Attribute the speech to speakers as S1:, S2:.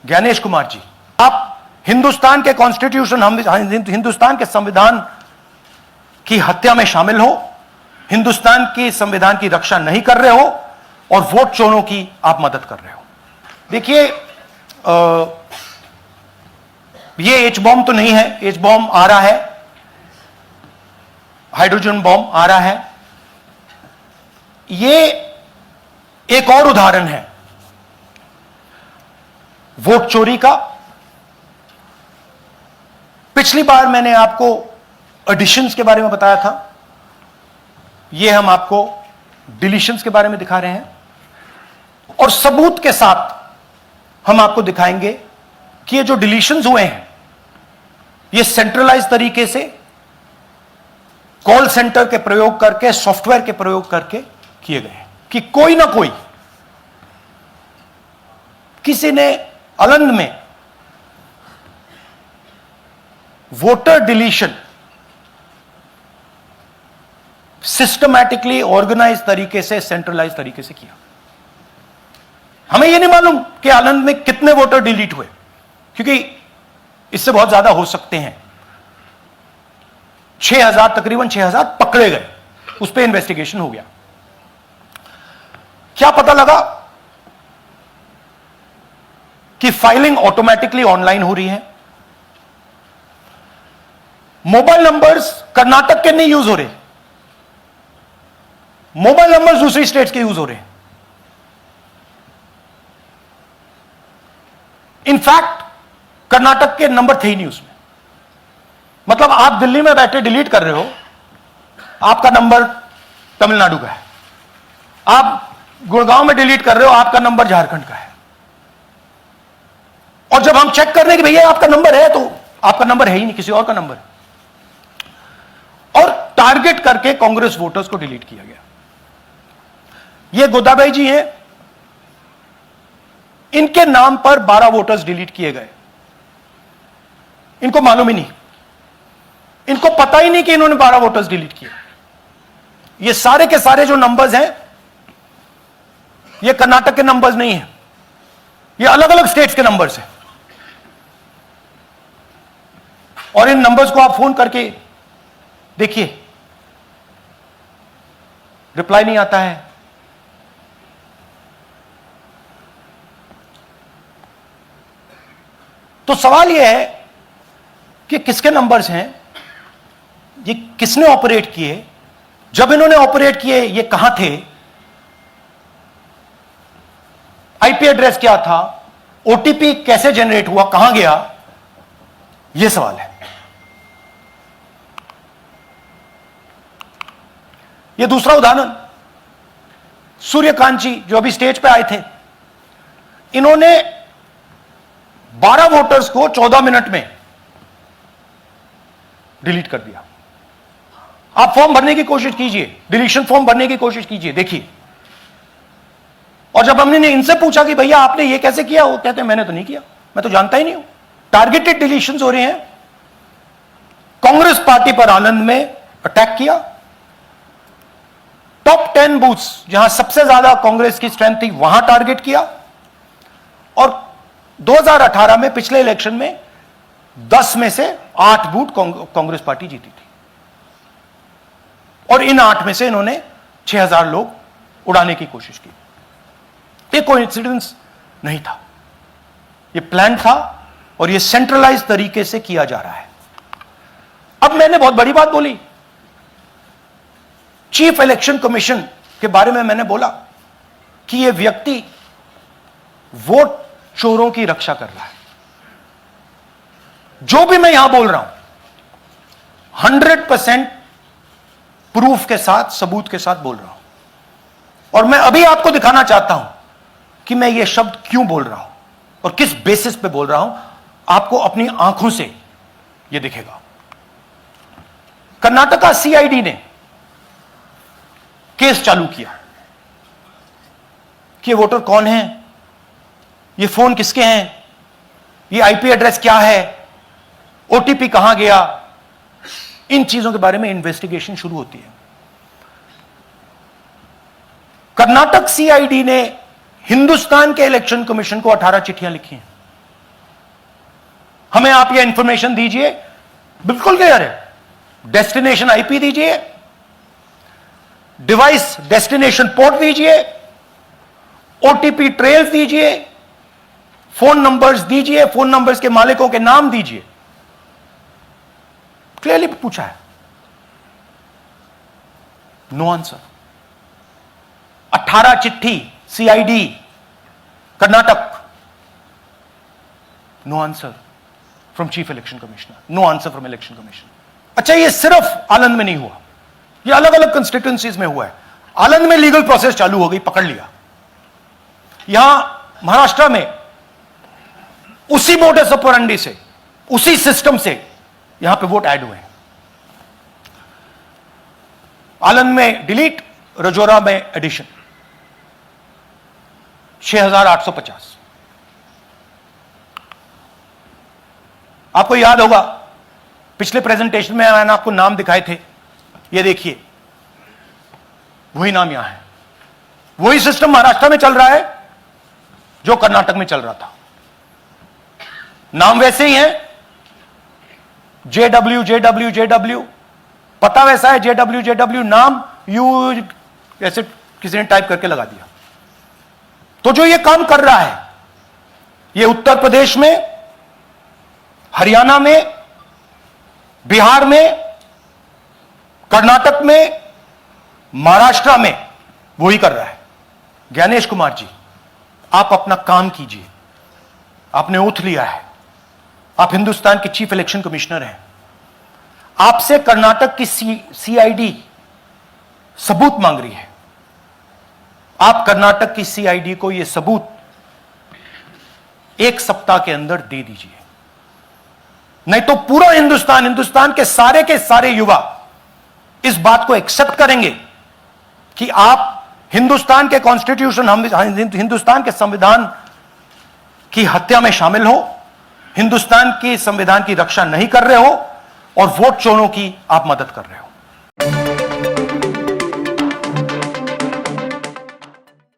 S1: ज्ञानेश कुमार जी, आप हिंदुस्तान के कॉन्स्टिट्यूशन, हिंदुस्तान के संविधान की हत्या में शामिल हो, हिंदुस्तान की संविधान की रक्षा नहीं कर रहे हो और वोट चोरों की आप मदद कर रहे हो। देखिए, ये एच बॉम्ब तो नहीं है, एच बॉम्ब आ रहा है, हाइड्रोजन बॉम्ब आ रहा है। ये एक और उदाहरण है वोट चोरी का। पिछली बार मैंने आपको एडिशंस के बारे में बताया था, यह हम आपको डिलीशंस के बारे में दिखा रहे हैं, और सबूत के साथ हम आपको दिखाएंगे कि ये जो डिलीशंस हुए हैं ये सेंट्रलाइज तरीके से कॉल सेंटर के प्रयोग करके, सॉफ्टवेयर के प्रयोग करके किए गए हैं, कि कोई ना कोई किसी ने अलंग में वोटर डिलीशन सिस्टमैटिकली ऑर्गेनाइज तरीके से, सेंट्रलाइज तरीके से किया। हमें यह नहीं मालूम कि आनंद में कितने वोटर डिलीट हुए, क्योंकि इससे बहुत ज्यादा हो सकते हैं। 6000, तकरीबन 6000 पकड़े गए, उस पर इन्वेस्टिगेशन हो गया। क्या पता लगा कि फाइलिंग ऑटोमेटिकली ऑनलाइन हो रही है। मोबाइल नंबर्स कर्नाटक के नहीं यूज हो रहे, मोबाइल नंबर्स दूसरी स्टेट्स के यूज हो रहे हैं। इनफैक्ट कर्नाटक के नंबर थे ही नहीं उसमें। मतलब आप दिल्ली में बैठे डिलीट कर रहे हो, आपका नंबर तमिलनाडु का है। आप गुड़गांव में डिलीट कर रहे हो, आपका नंबर झारखंड का है। और जब हम चेक कर रहे हैं कि भैया आपका नंबर है, तो आपका नंबर है ही नहीं, किसी और का नंबर है। और टारगेट करके कांग्रेस वोटर्स को डिलीट किया गया। ये गोदाबाई जी हैं, इनके नाम पर 12 वोटर्स डिलीट किए गए। इनको मालूम ही नहीं, इनको पता ही नहीं कि इन्होंने 12 वोटर्स डिलीट किए। ये सारे के सारे जो नंबर्स हैं, ये कर्नाटक के नंबर्स नहीं हैं, ये अलग अलग स्टेट्स के नंबर्स हैं। और इन नंबर्स को आप फोन करके देखिए, रिप्लाई नहीं आता है। तो सवाल यह है कि किसके नंबर्स हैं, ये किसने ऑपरेट किए, जब इन्होंने ऑपरेट किए ये कहां थे, आईपी एड्रेस क्या था, ओटीपी कैसे जनरेट हुआ, कहां गया, यह सवाल है। यह दूसरा उदाहरण, सूर्यकांत जी जो अभी स्टेज पे आए थे, इन्होंने 12 वोटर्स को 14 मिनट में डिलीट कर दिया। आप फॉर्म भरने की कोशिश कीजिए, डिलीशन फॉर्म भरने की कोशिश कीजिए, देखिए। और जब हमने इनसे पूछा कि भैया आपने ये कैसे किया, वो कहते हैं मैंने तो नहीं किया, मैं तो जानता ही नहीं हूं। टारगेटेड डिलीशंस हो रहे हैं। कांग्रेस पार्टी पर आनंद में अटैक किया। टॉप 10 बूथ्स जहां सबसे ज्यादा कांग्रेस की स्ट्रेंथ थी, वहां टारगेट किया। और 2018 में, पिछले इलेक्शन में 10 में से 8 बूथ कांग्रेस पार्टी जीती थी, और इन 8 में से इन्होंने 6000 लोग उड़ाने की कोशिश की। ये कोइंसिडेंस नहीं था, ये प्लान था, और ये सेंट्रलाइज तरीके से किया जा रहा है। अब मैंने बहुत बड़ी बात बोली, चीफ इलेक्शन कमीशन के बारे में मैंने बोला कि यह व्यक्ति वोट चोरों की रक्षा कर रहा है। जो भी मैं यहां बोल रहा हूं 100% प्रूफ के साथ, सबूत के साथ बोल रहा हूं। और मैं अभी आपको दिखाना चाहता हूं कि मैं ये शब्द क्यों बोल रहा हूं और किस बेसिस पे बोल रहा हूं। आपको अपनी आंखों से यह दिखेगा। कर्नाटका सीआईडी ने केस चालू किया कि ये वोटर कौन है, ये फोन किसके हैं, ये आईपी एड्रेस क्या है, ओटीपी कहां गया, इन चीजों के बारे में इन्वेस्टिगेशन शुरू होती है। कर्नाटक सीआईडी ने हिंदुस्तान के इलेक्शन कमीशन को 18 चिट्ठियां लिखी हैं। हमें आप ये इंफॉर्मेशन दीजिए, बिल्कुल क्लियर है। डेस्टिनेशन आईपी दीजिए, डिवाइस डेस्टिनेशन पोर्ट दीजिए, ओटीपी ट्रेल्स दीजिए, फोन नंबर्स दीजिए, फोन नंबर्स के मालिकों के नाम दीजिए। क्लियरली पूछा है, नो आंसर। 18 चिट्ठी CID Karnataka, no answer from chief election commissioner, no answer from election commission. अच्छा, ये सिर्फ आनंद में नहीं हुआ, ये अलग अलग कंस्टिट्यूएंसीज में हुआ है। आनंद में लीगल प्रोसेस चालू हो गई, पकड़ लिया। यहां महाराष्ट्र में उसी मोडस ऑपरेंडी से, उसी सिस्टम से यहां पे वोट ऐड हुए हैं। आनंद में डिलीट, रजौरा में एडिशन, 6850। आपको याद होगा पिछले प्रेजेंटेशन में मैंने आपको नाम दिखाए थे, ये देखिए वही नाम यहां है। वही सिस्टम महाराष्ट्र में चल रहा है जो कर्नाटक में चल रहा था। नाम वैसे ही है, जेडब्ल्यू जेडब्ल्यू जेडब्ल्यू, पता वैसा है, जेडब्ल्यू जेडब्ल्यू, नाम यू ऐसे किसी ने टाइप करके लगा दिया। तो जो ये काम कर रहा है, ये उत्तर प्रदेश में, हरियाणा में, बिहार में, कर्नाटक में, महाराष्ट्र में वही कर रहा है। ज्ञानेश कुमार जी, आप अपना काम कीजिए, आपने ओथ लिया है, आप हिंदुस्तान के चीफ इलेक्शन कमिश्नर हैं, आपसे कर्नाटक की सीआईडी सबूत मांग रही है। आप कर्नाटक की सीआईडी को यह सबूत 1 सप्ताह के अंदर दे दीजिए, नहीं तो पूरा हिंदुस्तान के सारे युवा इस बात को एक्सेप्ट करेंगे कि आप हिंदुस्तान के कॉन्स्टिट्यूशन, हिंदुस्तान के संविधान की हत्या में शामिल हो, हिंदुस्तान के संविधान की रक्षा नहीं कर रहे हो और वोट चोरों की आप मदद कर रहे हो।